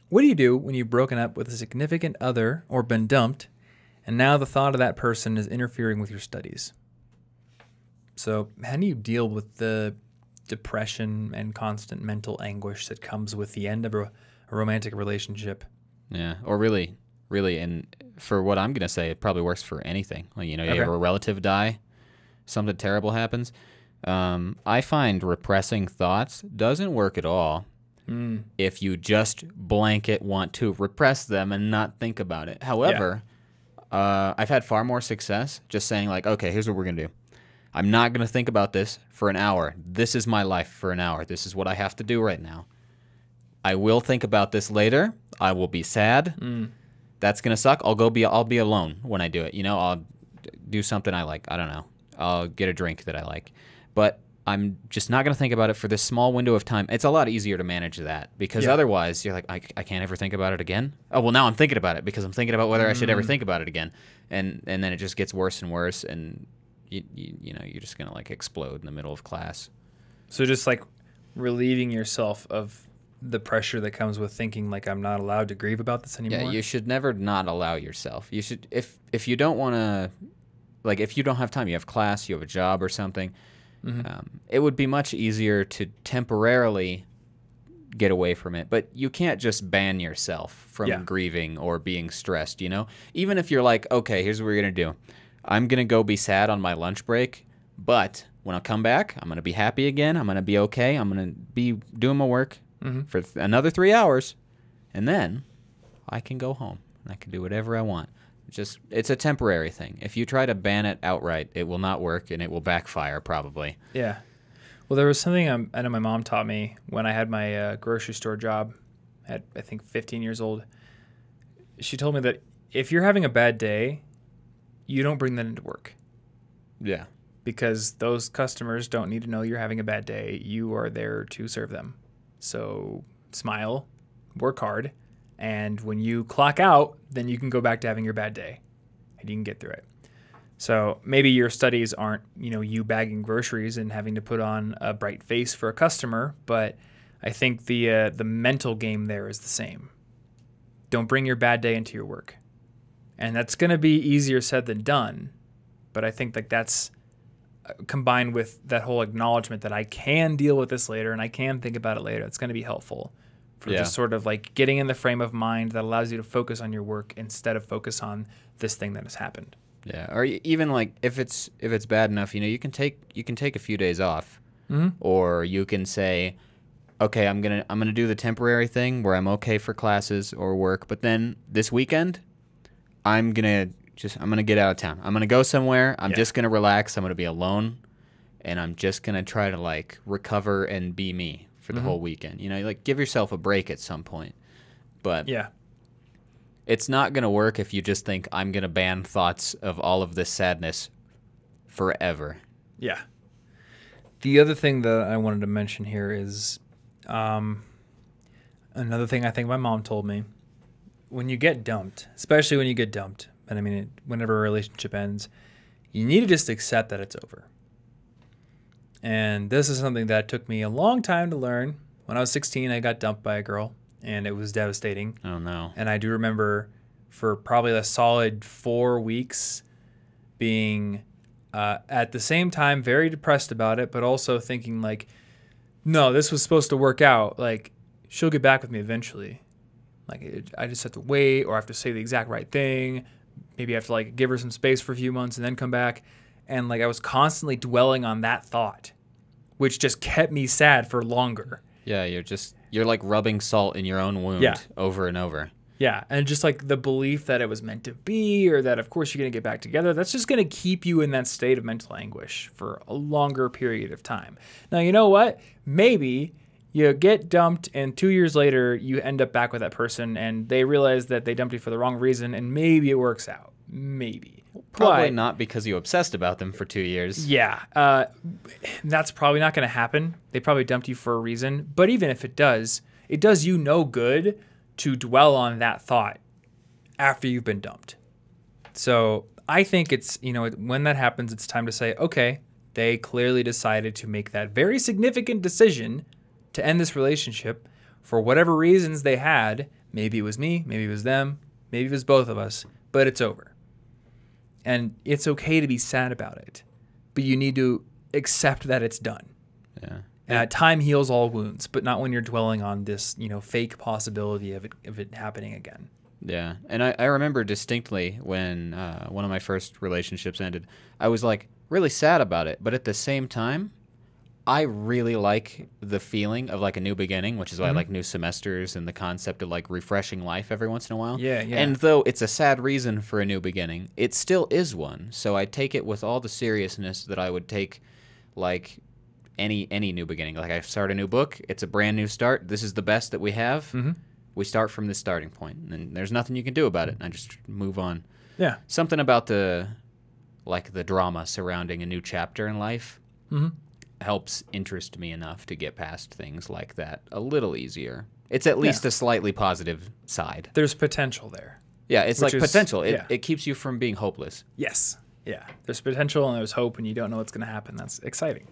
What do you do when you've broken up with a significant other or been dumped, and now the thought of that person is interfering with your studies? So how do you deal with the depression and constant mental anguish that comes with the end of a romantic relationship? Yeah, or really, and for what I'm going to say, it probably works for anything. Like, you know, you have a relative die, something terrible happens. I find repressing thoughts doesn't work at all if you just blanket want to repress them and not think about it. However, I've had far more success just saying, like, okay, here's what we're going to do. I'm not going to think about this for an hour. This is my life for an hour. This is what I have to do right now. I will think about this later. I will be sad. That's going to suck. I'll be alone when I do it. You know, I'll do something I like. I don't know. I'll get a drink that I like. But I'm just not going to think about it for this small window of time. It's a lot easier to manage that because otherwise you're like, I can't ever think about it again. Oh, well, now I'm thinking about it because I'm thinking about whether I should ever think about it again. And then it just gets worse and worse, and you know, you're just going to like explode in the middle of class. So just like relieving yourself of the pressure that comes with thinking like I'm not allowed to grieve about this anymore. Yeah, you should never not allow yourself. You should, if you don't want to, like if you don't have time, you have class, you have a job or something, it would be much easier to temporarily get away from it. But you can't just ban yourself from grieving or being stressed, you know? Even if you're like, okay, here's what we're going to do. I'm going to go be sad on my lunch break, but when I come back, I'm going to be happy again. I'm going to be okay. I'm going to be doing my work for another 3 hours, and then I can go home and I can do whatever I want. It's a temporary thing. If you try to ban it outright, it will not work, and it will backfire probably. Yeah. Well, there was something I know my mom taught me when I had my grocery store job at, I think, 15 years old. She told me that if you're having a bad day, you don't bring that into work. Yeah. Because those customers don't need to know you're having a bad day. You are there to serve them. So smile, work hard, and when you clock out, then you can go back to having your bad day, and you can get through it. So maybe your studies aren't, you know, you bagging groceries and having to put on a bright face for a customer, but I think the mental game there is the same. Don't bring your bad day into your work. And that's going to be easier said than done, but I think like that's combined with that whole acknowledgement that I can deal with this later and I can think about it later. It's going to be helpful for just sort of like getting in the frame of mind that allows you to focus on your work instead of focus on this thing that has happened. Yeah, or even like if it's bad enough, you know, you can take a few days off, or you can say, okay, I'm gonna do the temporary thing where I'm okay for classes or work, but then this weekend, I'm gonna get out of town. I'm gonna go somewhere. I'm just gonna relax. I'm gonna be alone, and I'm just gonna try to like recover and be me for the whole weekend. You know, like give yourself a break at some point, but it's not going to work if you just think I'm going to ban thoughts of all of this sadness forever. Yeah. The other thing that I wanted to mention here is another thing I think my mom told me. When you get dumped, especially when you get dumped, and I mean, whenever a relationship ends, you need to just accept that it's over. And this is something that took me a long time to learn. When I was 16, I got dumped by a girl. And it was devastating. Oh, no. And I do remember for probably a solid 4 weeks being at the same time very depressed about it, but also thinking like, no, this was supposed to work out. Like, she'll get back with me eventually. Like, I just have to wait, or I have to say the exact right thing. Maybe I have to like give her some space for a few months and then come back. And like I was constantly dwelling on that thought, which just kept me sad for longer. Yeah, you're like rubbing salt in your own wound over and over. Yeah, and just like the belief that it was meant to be, or that of course you're going to get back together, that's just going to keep you in that state of mental anguish for a longer period of time. Now, you know what? Maybe you get dumped and 2 years later you end up back with that person and they realize that they dumped you for the wrong reason and maybe it works out. Maybe. Probably not because you obsessed about them for 2 years. Yeah, that's probably not going to happen. They probably dumped you for a reason. But even if it does you no good to dwell on that thought after you've been dumped. So I think it's, you know, when that happens, it's time to say, okay, they clearly decided to make that very significant decision to end this relationship for whatever reasons they had. Maybe it was me, maybe it was them, maybe it was both of us, but it's over. And it's okay to be sad about it, but you need to accept that it's done. Yeah. Time heals all wounds, but not when you're dwelling on this, fake possibility of it happening again. Yeah. And I remember distinctly when one of my first relationships ended, I was like really sad about it. But at the same time, I really like the feeling of like a new beginning, which is why I like new semesters and the concept of like refreshing life every once in a while. Yeah, yeah. And though it's a sad reason for a new beginning, it still is one. So I take it with all the seriousness that I would take like any new beginning. Like I start a new book, it's a brand new start. This is the best that we have. We start from this starting point, and there's nothing you can do about it. I just move on. Yeah. Something about the drama surrounding a new chapter in life helps interest me enough to get past things like that a little easier. It's at least a slightly positive side. There's potential there. Yeah, it's like potential. It keeps you from being hopeless. Yes. Yeah. There's potential and there's hope, and you don't know what's going to happen. That's exciting.